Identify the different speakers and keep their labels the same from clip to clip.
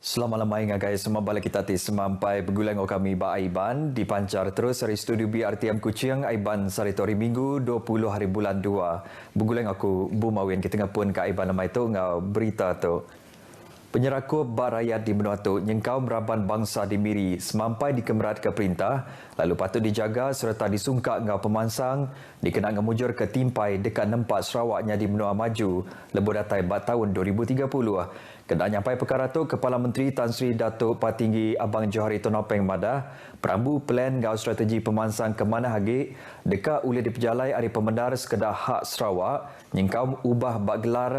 Speaker 1: Selamat malam ngagai semua balik kita ti semampai bergulang kami ba Aiban dipancar terus dari studio BRTM Kuching Aiban saritori Minggu 20 hari bulan 2. Bergulang aku Bu Mawin kita ngapun ka Aiban nama itu ngau berita tu. Penyerakup bak rakyat di Benua tu nyengkau meraban bangsa di Miri semampai dikemerat ke perintah lalu patut dijaga serta disungkak ngau pemansang dikena ngemujur ke timpai dekat nempat Sarawaknya di Benua Maju lebih datai bat tahun 2030. Kena nyampai perkara tu Kepala Menteri Tan Sri Datuk Patinggi Abang Johari Tonopeng Madah perambu plan ngau strategi pemansang ke mana hagi dekat uli diperjalai hari pemendar sekedar hak Sarawak nyengkau ubah bak gelar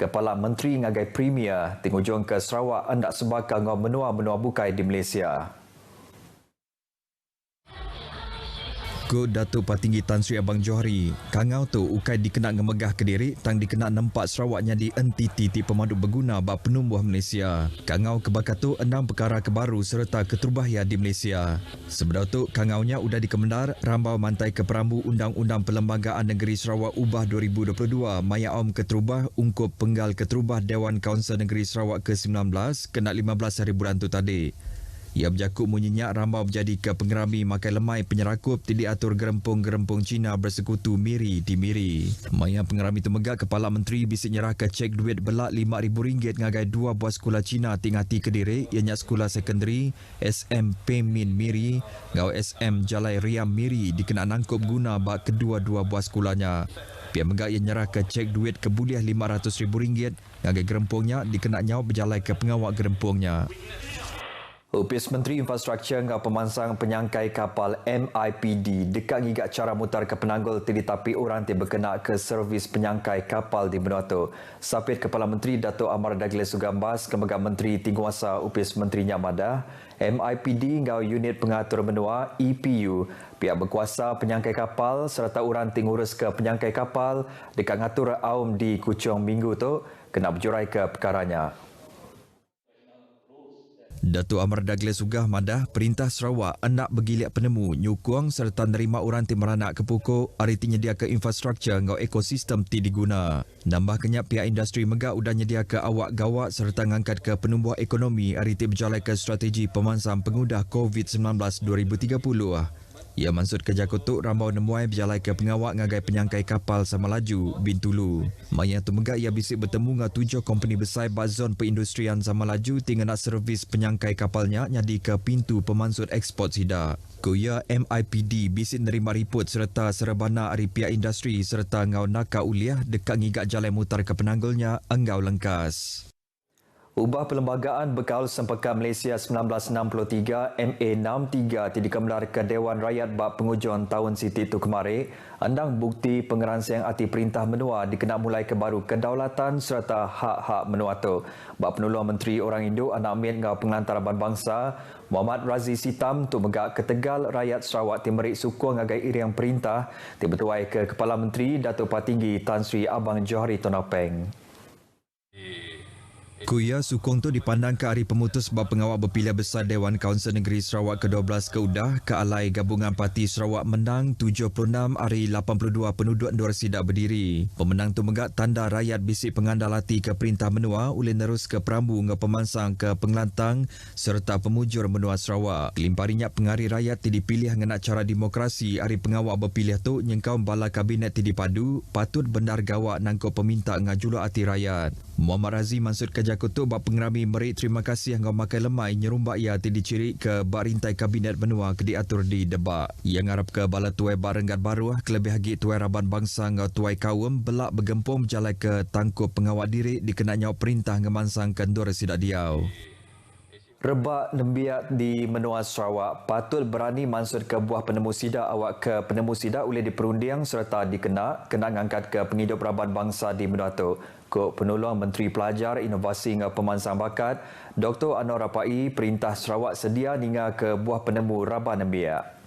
Speaker 1: Kepala Menteri ngagai Premier tingjung ke Sarawak hendak sebakar ngau menua-menua bukai di Malaysia. Ko Datuk Patinggi Tan Sri Abang Johari, kangau tu ukai dikena ngemegah Kediri tang dikena nempat Sarawaknya di entiti ti pemandu berguna bak penumbuh Malaysia. Kangau kebakar tu 6 perkara kebaru serta keterbahaya di Malaysia. Sebelum tu kangaunya udah dikemendar rambau mantai ke perambu Undang-Undang Perlembagaan Negeri Sarawak Ubah 2022 maya om keterubah ungkup penggal keterubah Dewan Kaunsil Negeri Sarawak ke-19 kena 15 hari bulan tu tadi. Ia berjakut menyenyak rambau menjadi ke pengerami makai lemai penyerakup tidak diatur gerempung-gerempung Cina bersekutu Miri di Miri. Maya pengerami temegak Kepala Menteri bisik nyerah ke cek duit belak RM5,000 ngagai 2 buah sekolah Cina tingati Kediri ianya sekolah sekondari SM Pemin Miri ngau SM Jalai Riam Miri dikena nangkup guna bak kedua-dua buah sekolahnya. Pihak megak ia nyerah ke cek duit kebuliah RM500,000 ngagai gerempungnya dikena nyawa berjalai ke pengawal gerempungnya. Upis Menteri Infrastruktur ngau pemansang penyangkai kapal MIPD dekat ngigak cara mutar ke Penanggul tidi tapi orang ti berkena ke servis penyangkai kapal di Benua tu. Sapit Kepala Menteri Datuk Amar Douglas Sugambas Kemegak Menteri Tinguasa Upis Menteri Nyamadah MIPD ngau unit pengatur benua EPU pihak berkuasa penyangkai kapal serta orang ti ngurus ke penyangkai kapal dekat ngatur aum di Kuching minggu tu kena berjurai ke perkaranya. Datuk Amar Douglas Sugah Madah Perintah Sarawak hendak bergiliat penemu, nyukung serta nerima orang ti meranak ke pokok arti nyedia ke infrastruktur ngau ekosistem ti diguna. Nambah kenyap pihak industri megak udah nyedia ke awak gawak serta ngangkat ke penumbuh ekonomi arti berjalan ke strategi pemansang pengudah COVID-19 2030. Ia maksud kerja kutuk rambau nemuai berjalai ke pengawak ngagai penyangkai kapal sama laju Bintulu. Maya tu megak ia bisik bertemu dengan 7 company besar bazon perindustrian sama laju tinggal nak servis penyangkai kapalnya nyadi ke pintu pemansut ekspor sidak. Kuya MIPD bisik nerima riput serta serebana dari pihak industri serta ngau nakak uliah dekat ngigak jalan mutar ke Penanggulnya enggau lengkas. Ubah Perlembagaan Bekal Sempekan Malaysia 1963 MA63 dikemelar ke Dewan Rakyat bak penghujung tahun Siti itu kemarin andang bukti pengeransang arti perintah menua dikena mulai ke baru kedaulatan serta hak-hak menua tu. Bak penolong Menteri Orang Indo Anak Amin ngau pengantar bangsa Muhammad Razi Sitam tu megak ketegal rakyat Sarawak Timerik sukung ngagai iriang perintah dibertuai ke Kepala Menteri Datuk Patinggi Tan Sri Abang Johari Tonopeng. Kuya sukong tu dipandang ke hari pemutus bab pengawal berpilihan besar Dewan Kaunsil Negeri Sarawak ke-12 keudah ke alai Gabungan Parti Sarawak menang 76 hari 82 penduduk Ndor Sidak berdiri. Pemenang tu megak tanda rakyat bisik pengandalati ke perintah menua ulin terus ke perambu nge pemansang ke pengelantang serta pemujur menua Sarawak. Kelimparinya pengari rakyat ti dipilih ngenak cara demokrasi hari pengawal berpilih tu nyengkau bala kabinet ti dipadu patut bendar gawak nangko peminta ngajuluk hati rakyat. Muhammad Razi maksud kerja kutuk bak pengerami merik terima kasih ngau makai lemai nyerumbak ia ti diciri ke bak rintai kabinet benua ke diatur di debak. Ia ngarap ke bala tuai bak renggat baru kelebih hagi tuai raban bangsa ngau tuai kaum belak bergempung berjalan ke tangkup pengawal diri dikena nyau perintah ngemansang ke Ndor Sidak Diau. Rebak nembiak di menua Sarawak patut berani mansud ke buah penemu sidak awak ke penemu sidak oleh diperundiang serta kena ngangkat ke penghidup raban bangsa di menua tu. Ko penolong Menteri Pelajar Inovasi dan Pemansang Bakat Dr. Anwar Rapai Perintah Sarawak sedia ninga ke buah penemu raban nembiak.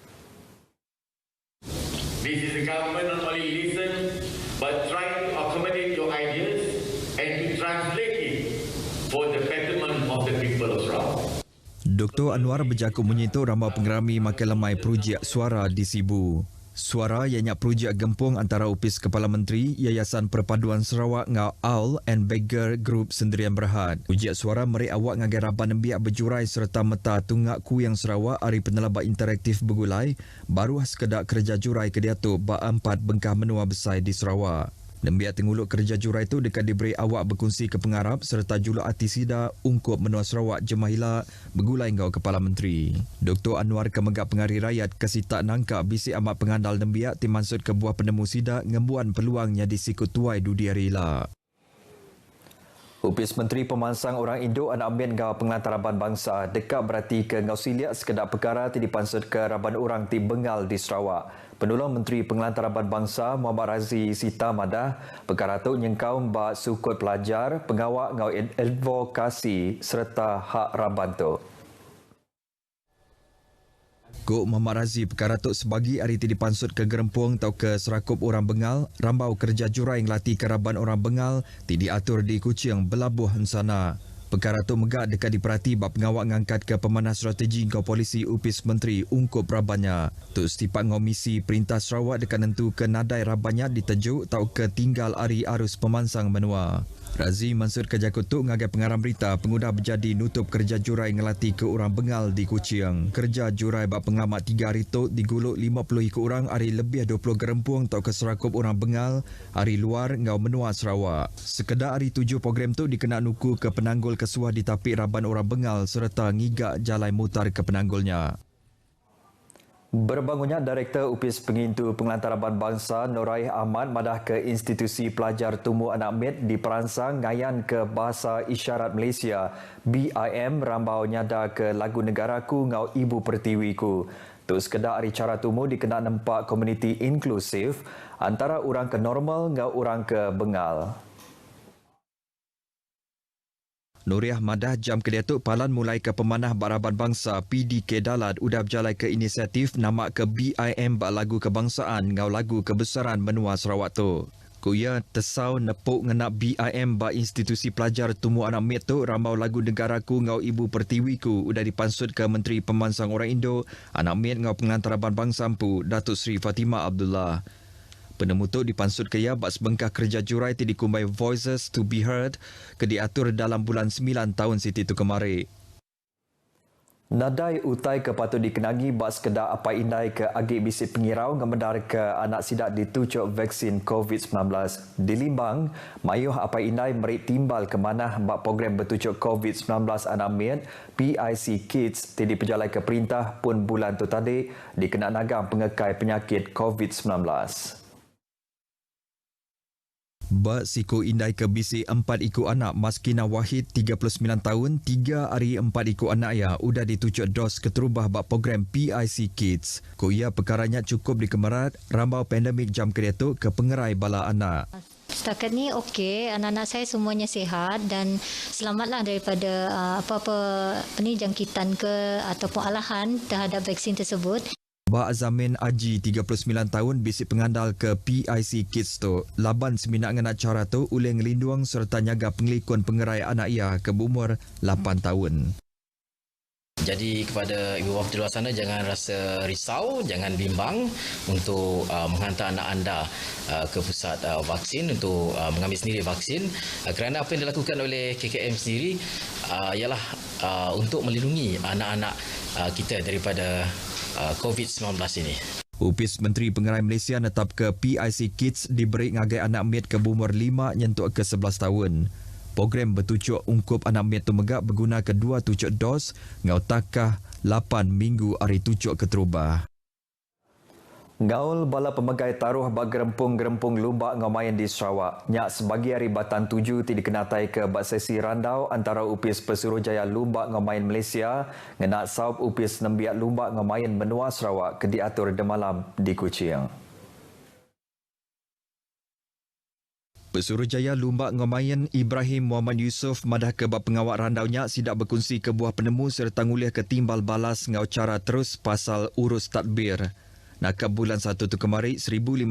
Speaker 2: This is the government not only listen but try to accommodate your ideas and to translate it for the betterment of the people of Sarawak.
Speaker 1: Dr. Anwar berjakut menyentuh rambau pengerami makai lemai projek suara di Sibu. Suara ianya projek gempung antara Opis Kepala Menteri, Yayasan Perpaduan Sarawak ngau Owl and Beggar Group Sendirian Berhad. Ujian suara meri awak ngagai raban nembiak berjurai serta meta tunggak ku yang Sarawak hari penelabat interaktif bergulai baru sekedak kerja jurai kediatuk ba 4 bengkah menua besar di Sarawak. Nembiak tenguluk kerja jurai itu dekat diberi awak berkongsi ke pengarap serta julak arti sida ungkup menua Sarawak Jemahila bergulai ngau Kepala Menteri. Dr. Anwar Kemegak Pengari Rakyat kesitak nangka bisi amat pengandal nembiak timansud ke buah penemu sida ngembuan peluangnya di sikut tuai dudi rila. Opis Menteri Pemansang Orang Indo anak ambil ngau Pengantaraban Bangsa dekat berarti ke ngau siliak sekedar perkara ti dipansud ke raban orang ti Bengal di Sarawak. Penolong Menteri Pengantaraban Bangsa Muhammad Razi Sita Madah perkara tu nyengkau mbak sukut pelajar pengawak ngau advokasi serta hak raban tu. Kok Muhammad Razi perkara tu sebagi hari ti dipansud ke gerempung atau ke serakup orang Bengal rambau kerja jurai ngelati keraban orang Bengal ti diatur di Kuching Belabuh sana. Perkara tu megak dekat diperhati bab pengawak ngangkat ke pemanah strategi ngau polisi Opis Menteri ungkup rabannya. Tu setipak ngau misi Perintah Sarawak dekat nentu ke nadai rabannya ditejuk tau ke tinggal ari arus pemansang menua. Razi mansud kerja kutuk ngagai pengarang berita pengudah berjadi nutup kerja jurai ngelati ke orang Bengal di Kuching. Kerja jurai bab pengamat 3 hari tu diguluk 50 ikut orang hari lebih 20 gerempung tau ke serakup orang Bengal hari luar ngau menua Sarawak. Sekedar hari 7 program tu dikena nuku ke penanggul kesuah di tapik raban orang Bengal serta ngigak jalan mutar ke penanggulnya. Berbangunnya Direktur Opis Pengintu Pengantaraban Bangsa Norai Ahmad madah ke institusi pelajar tumbuh anak med di peransang ngayan ke Bahasa Isyarat Malaysia BIM rambau nyada ke lagu negaraku ngau ibu pertiwiku. Tu sekedar hari cara tumbuh dikena nampak komuniti inklusif antara orang ke normal ngau orang ke Bengal. Nuriah Madah jam kediatuk palan mulai ke pemanah baraban bangsa PDK Dalat udah berjalan ke inisiatif nama ke BIM bak lagu kebangsaan ngau lagu kebesaran menua Sarawak tu. Kuya tesau nepuk ngenak BIM bak institusi pelajar tumbuh anak med tu rambau lagu negaraku ngau ibu pertiwiku udah dipansud ke Menteri Pemansang Orang Indo anak med ngau Pengantaraban Bangsa Empu Datuk Seri Fatimah Abdullah. Penemu tu dipansud ke ia bak sebengkah kerja jurai ti dikumbai Voices to be Heard ke diatur dalam bulan 9 tahun siti tu kemari. Nadai utai ke patut dikenangi bak sekedar apa indai ke agik bisik pengirau ngemedar ke anak sidak ditucuk vaksin COVID-19. Di Limbang, mayuh apa indai merik timbal ke manah bak program bertucuk COVID-19 anak med PIC Kids ti diperjalai ke perintah pun bulan tu tadi dikena nagang pengekai penyakit COVID-19. Bak Siko Indai ke bisi 4 ikut anak Maskina Wahid 39 tahun 3 hari 4 ikut anak ya udah ditucuk dos keterubah bak program PIC Kids. Ko ia perkaranya cukup dikemerat rambau pandemik jam kediatuk ke pengerai bala anak.
Speaker 3: Setakat ni okey, anak-anak saya semuanya sihat dan selamatlah daripada apa-apa jangkitan ke ataupun alahan terhadap vaksin tersebut.
Speaker 1: Ba Azamin Aji 39 tahun bisik pengandal ke PIC Kids tu laban seminak dengan acara tu uleng linduang serta nyaga pengelikun pengerai anak ia ke berumur 8 tahun.
Speaker 4: Jadi kepada ibu bapa di luar sana jangan rasa risau, jangan bimbang untuk menghantar anak anda ke pusat vaksin untuk mengambil sendiri vaksin kerana apa yang dilakukan oleh KKM sendiri ialah untuk melindungi anak-anak kita daripada COVID-19 ini.
Speaker 1: Opis Menteri Pengerai Malaysia netap ke PIC Kids diberi ngagai anak med ke berumur 5 nyentuk ke 11 tahun. Program bertucuk ungkup anak med tu megak berguna kedua tucuk dos ngau takah 8 minggu hari tucuk keterubah. Gaul bala pemegai taruh bak gerempung-gerempung lumbak ngamayan di Sarawak. Nyak sebagi hari batan 7 ti dikenatai ke bak sesi randau antara Opis Pesuruhjaya Lumbak ngamayan Malaysia ngenak saup Opis Nembiak Lumbak ngamayan menua Sarawak ke diatur demalam di Kuching. Pesuruhjaya Lumbak Ngomayan Ibrahim Muhammad Yusof madah ke bab pengawak randaunya sidak berkongsi ke buah penemu serta nguliah ke timbal balas ngau cara terus pasal urus tadbir. Nakab bulan 1 tu kemari, 1,501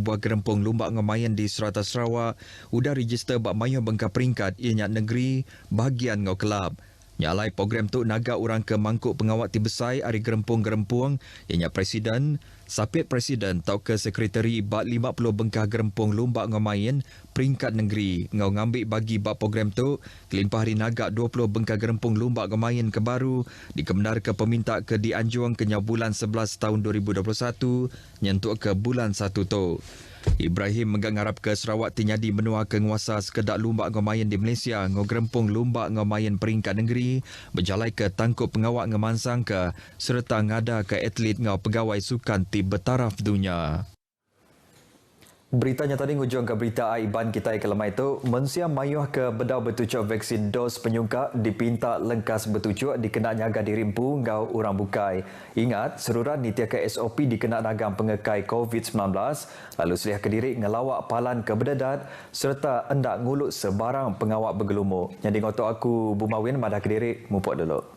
Speaker 1: buah gerempung lumbak ngemayan di Serata Sarawak udah register bak mayuh bengkah peringkat ianya negeri bahagian ngau kelab. Nyalai program tu naga orang ke mangkuk pengawak ti besai hari gerempung-gerempung ianya Presiden, Sapit Presiden tau ke Sekretari bak 50 bengkah gerempung lomba ngamain peringkat negeri ngau ngambil bagi bak program tu kelimpah hari nagak 20 bengkah gerempung lomba ngamain ke baru dikebenar ke peminta ke dianjung ke bulan 11 tahun 2021 nyentuk ke bulan 1 tu. Ibrahim mengharap ke Sarawak tinyadi menua ke nguasa sekedak lomba ngamain di Malaysia ngau gerempung lomba ngamain peringkat negeri berjalai ke tangkup pengawak ngemansang ke serta ngada ke atlet ngau pegawai sukan ti bertaraf dunia. Beritanya tadi ngujung ke berita Aiban kita ke lemai itu. Manusia mayuh ke bedau bertucuk vaksin dos penyungkak dipinta lengkas bertucuk dikena nyaga dirimpu ngau orang bukai. Ingat, seruran nitia ke SOP dikena ragam pengekai COVID-19 lalu selih ke diri ngelawak palan ke berdedat serta hendak ngulut sebarang pengawak bergelumur. Yang ngotok aku Bumawin madah ke diri mupuk dulu.